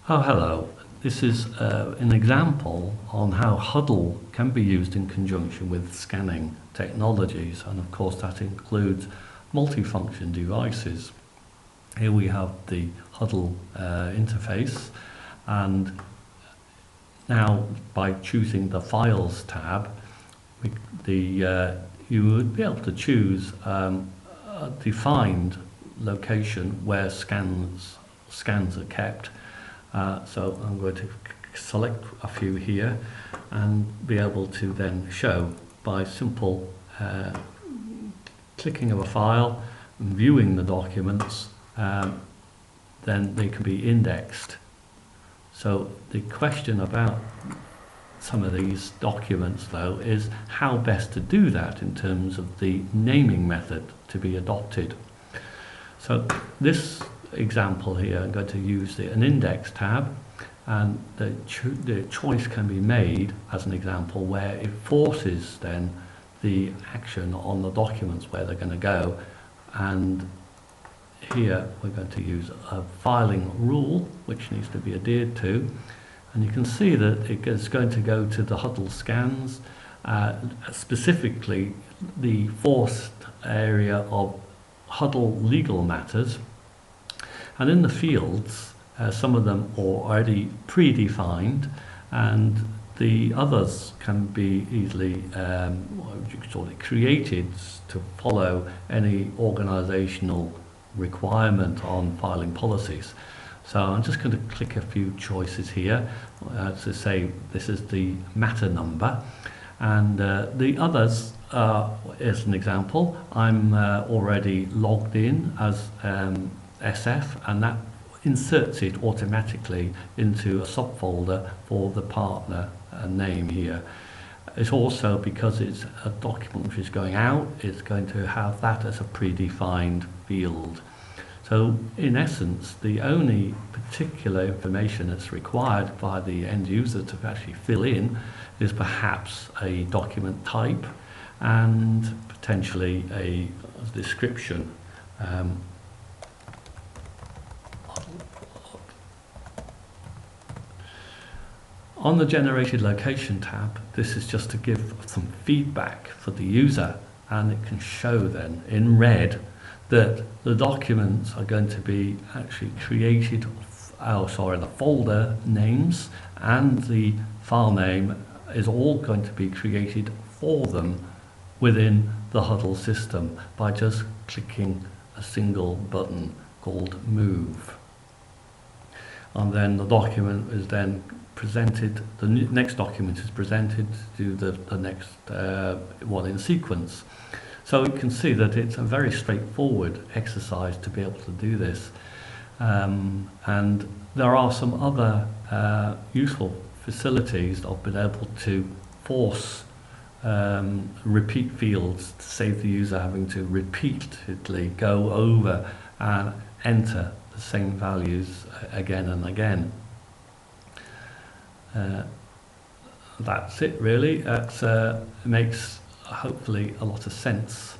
Oh, hello. This is an example on how Huddle can be used in conjunction with scanning technologies, and of course that includes multifunction devices. Here we have the Huddle interface, and now by choosing the Files tab, you would be able to choose a defined location where scans are kept. So I'm going to select a few here and be able to then show by simple clicking of a file and viewing the documents, then they can be indexed. So the question about some of these documents though is how best to do that in terms of the naming method to be adopted. So this example here, I'm going to use an index tab, and the choice can be made as an example where it forces then the action on the documents where they're going to go, and here we're going to use a filing rule which needs to be adhered to, and you can see that it is going to go to the Huddle scans, specifically the forced area of Huddle legal matters. And in the fields, some of them are already predefined, and the others can be easily created to follow any organizational requirement on filing policies. So I'm just going to click a few choices here to say this is the matter number, and the others, as an example, I'm already logged in as SF, and that inserts it automatically into a subfolder for the partner name here. It's also, because it's a document which is going out, it's going to have that as a predefined field. So in essence, the only particular information that's required by the end user to actually fill in is perhaps a document type and potentially a description. On the generated location tab, this is just to give some feedback for the user, and it can show then in red that the documents are going to be actually created, the folder names and the file name is all going to be created for them within the Huddle system by just clicking a single button called Move. And then the document is then presented, the next document is presented to the next one in sequence. So you can see that it's a very straightforward exercise to be able to do this. And there are some other useful facilities of being able to force repeat fields to save the user having to repeatedly go over and enter the same values again and again. That's it really. That makes hopefully a lot of sense.